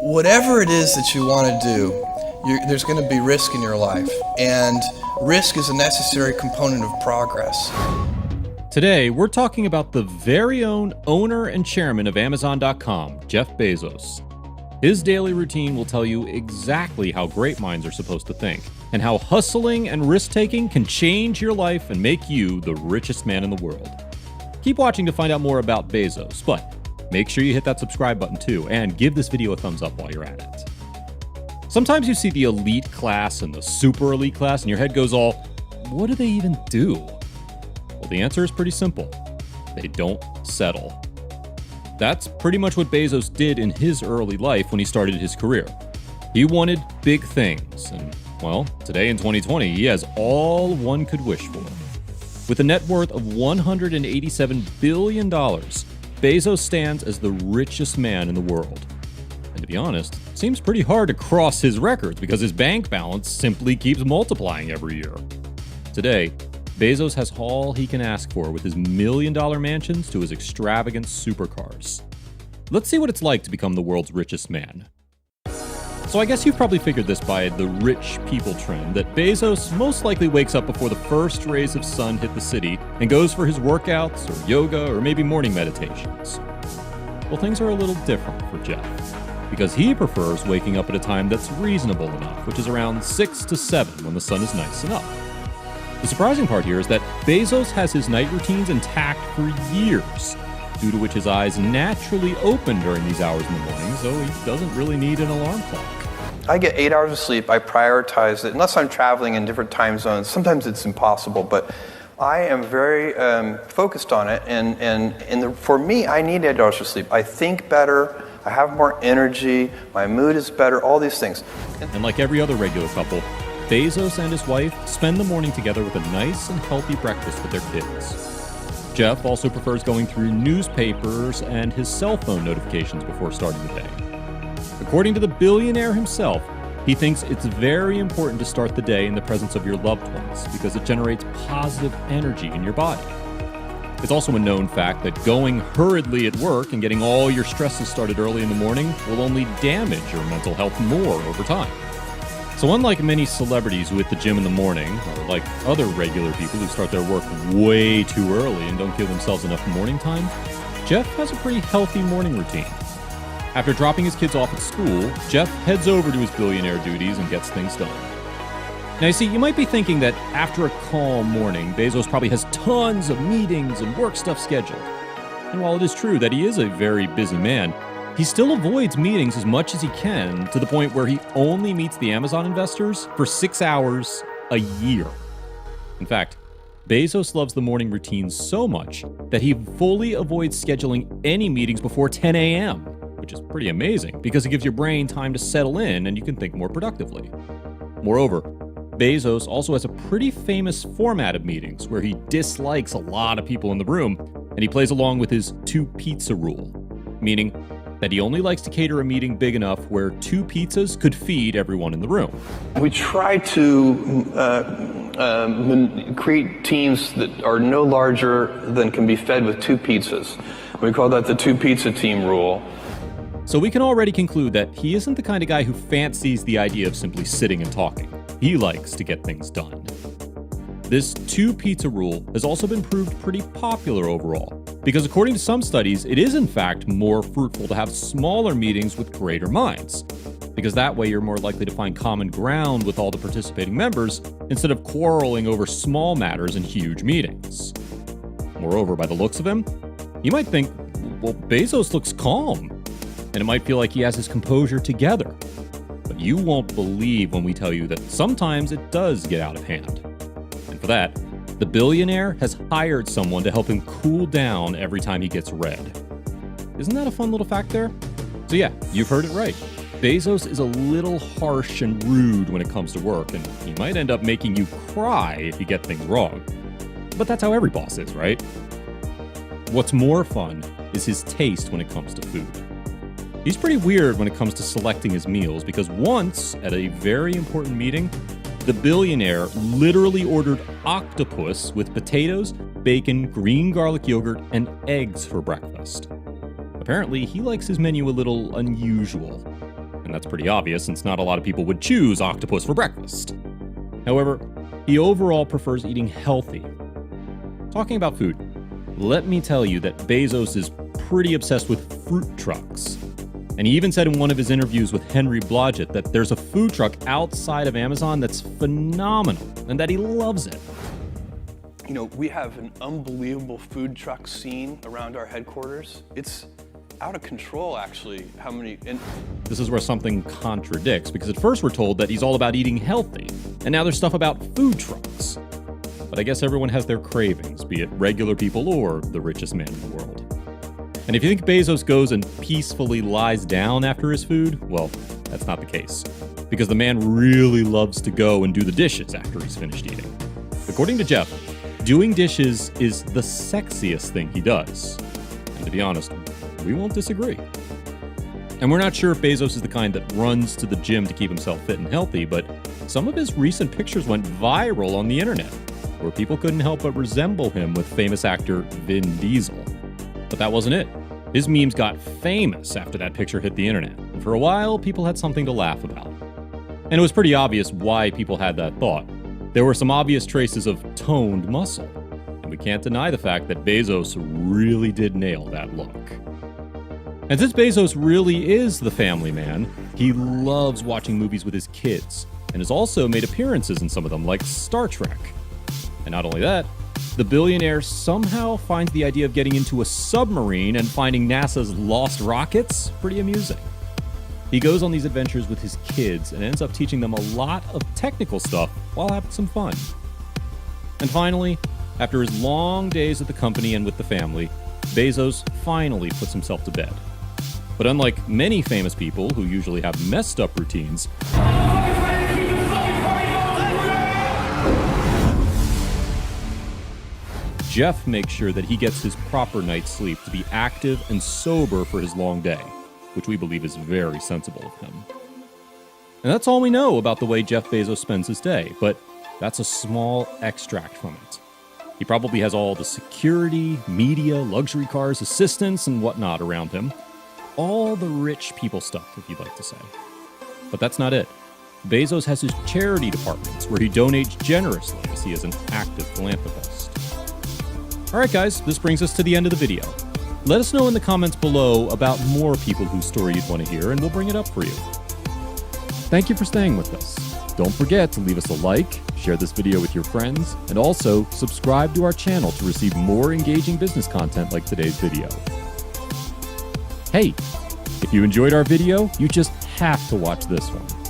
Whatever it is that you want to do, there's going to be risk in your life, and risk is a necessary component of progress. Today, we're talking about the very own owner and chairman of Amazon.com, Jeff Bezos. His daily routine will tell you exactly how great minds are supposed to think, and how hustling and risk-taking can change your life and make you the richest man in the world. Keep watching to find out more about Bezos, but make sure you hit that subscribe button too, and give this video a thumbs up while you're at it. Sometimes you see the elite class and the super elite class, and your head goes all, what do they even do? Well, the answer is pretty simple. They don't settle. That's pretty much what Bezos did in his early life when he started his career. He wanted big things, and, well, today in 2020, he has all one could wish for. With a net worth of $187 billion, Bezos stands as the richest man in the world. And to be honest, it seems pretty hard to cross his records because his bank balance simply keeps multiplying every year. Today, Bezos has all he can ask for, with his million-dollar mansions to his extravagant supercars. Let's see what it's like to become the world's richest man. So I guess you've probably figured this by the rich people trend, that Bezos most likely wakes up before the first rays of sun hit the city and goes for his workouts or yoga or maybe morning meditations. Well, things are a little different for Jeff, because he prefers waking up at a time that's reasonable enough, which is around 6 to 7 when the sun is nice and up. The surprising part here is that Bezos has his night routines intact for years, due to which his eyes naturally open during these hours in the morning, so he doesn't really need an alarm clock. I get 8 hours of sleep. I prioritize it. Unless I'm traveling in different time zones, sometimes it's impossible, but I am very focused on it. And for me, I need 8 hours of sleep. I think better. I have more energy. My mood is better. All these things. And like every other regular couple, Bezos and his wife spend the morning together with a nice and healthy breakfast with their kids. Jeff also prefers going through newspapers and his cell phone notifications before starting the day. According to the billionaire himself, he thinks it's very important to start the day in the presence of your loved ones because it generates positive energy in your body. It's also a known fact that going hurriedly at work and getting all your stresses started early in the morning will only damage your mental health more over time. So unlike many celebrities who hit the gym in the morning, or like other regular people who start their work way too early and don't give themselves enough morning time, Jeff has a pretty healthy morning routine. After dropping his kids off at school, Jeff heads over to his billionaire duties and gets things done. Now you see, you might be thinking that after a calm morning, Bezos probably has tons of meetings and work stuff scheduled. And while it is true that he is a very busy man, he still avoids meetings as much as he can, to the point where he only meets the Amazon investors for 6 hours a year. In fact, Bezos loves the morning routine so much that he fully avoids scheduling any meetings before 10 a.m., which is pretty amazing because it gives your brain time to settle in and you can think more productively. Moreover, Bezos also has a pretty famous format of meetings where he dislikes a lot of people in the room, and he plays along with his 2-pizza rule, meaning that he only likes to cater a meeting big enough where 2 pizzas could feed everyone in the room. We try to create teams that are no larger than can be fed with 2 pizzas. We call that the 2-pizza team rule. So we can already conclude that he isn't the kind of guy who fancies the idea of simply sitting and talking. He likes to get things done. This 2-pizza rule has also been proved pretty popular overall, because according to some studies, it is in fact more fruitful to have smaller meetings with greater minds, because that way you're more likely to find common ground with all the participating members instead of quarreling over small matters in huge meetings. Moreover, by the looks of him, you might think, well, Bezos looks calm, and it might feel like he has his composure together. But you won't believe when we tell you that sometimes it does get out of hand. And for that, the billionaire has hired someone to help him cool down every time he gets red. Isn't that a fun little fact there? So yeah, you've heard it right. Bezos is a little harsh and rude when it comes to work, and he might end up making you cry if you get things wrong. But that's how every boss is, right? What's more fun is his taste when it comes to food. He's pretty weird when it comes to selecting his meals, because once, at a very important meeting, the billionaire literally ordered octopus with potatoes, bacon, green garlic yogurt, and eggs for breakfast. Apparently, he likes his menu a little unusual. and that's pretty obvious since not a lot of people would choose octopus for breakfast. However, he overall prefers eating healthy. Talking about food, let me tell you that Bezos is pretty obsessed with fruit trucks. And he even said in one of his interviews with Henry Blodgett that there's a food truck outside of Amazon that's phenomenal and that he loves it. You know, we have an unbelievable food truck scene around our headquarters. It's out of control, actually, how many... This is where something contradicts, because at first we're told that he's all about eating healthy, and now there's stuff about food trucks. But I guess everyone has their cravings, be it regular people or the richest man in the world. And if you think Bezos goes and peacefully lies down after his food, well, that's not the case. Because the man really loves to go and do the dishes after he's finished eating. According to Jeff, doing dishes is the sexiest thing he does. And to be honest, we won't disagree. And we're not sure if Bezos is the kind that runs to the gym to keep himself fit and healthy, but some of his recent pictures went viral on the internet, where people couldn't help but resemble him with famous actor Vin Diesel. But that wasn't it. His memes got famous after that picture hit the internet, and for a while, people had something to laugh about. And it was pretty obvious why people had that thought. There were some obvious traces of toned muscle, and we can't deny the fact that Bezos really did nail that look. And since Bezos really is the family man, he loves watching movies with his kids, and has also made appearances in some of them, like Star Trek. And not only that, the billionaire somehow finds the idea of getting into a submarine and finding NASA's lost rockets pretty amusing. He goes on these adventures with his kids and ends up teaching them a lot of technical stuff while having some fun. And finally, after his long days at the company and with the family, Bezos finally puts himself to bed. But unlike many famous people who usually have messed up routines, Jeff makes sure that he gets his proper night's sleep to be active and sober for his long day, which we believe is very sensible of him. And that's all we know about the way Jeff Bezos spends his day, but that's a small extract from it. He probably has all the security, media, luxury cars, assistants, and whatnot around him. All the rich people stuff, if you'd like to say. But that's not it. Bezos has his charity departments where he donates generously as he is an active philanthropist. Alright guys, this brings us to the end of the video. Let us know in the comments below about more people whose story you'd want to hear, and we'll bring it up for you. Thank you for staying with us. Don't forget to leave us a like, share this video with your friends, and also subscribe to our channel to receive more engaging business content like today's video. Hey, if you enjoyed our video, you just have to watch this one.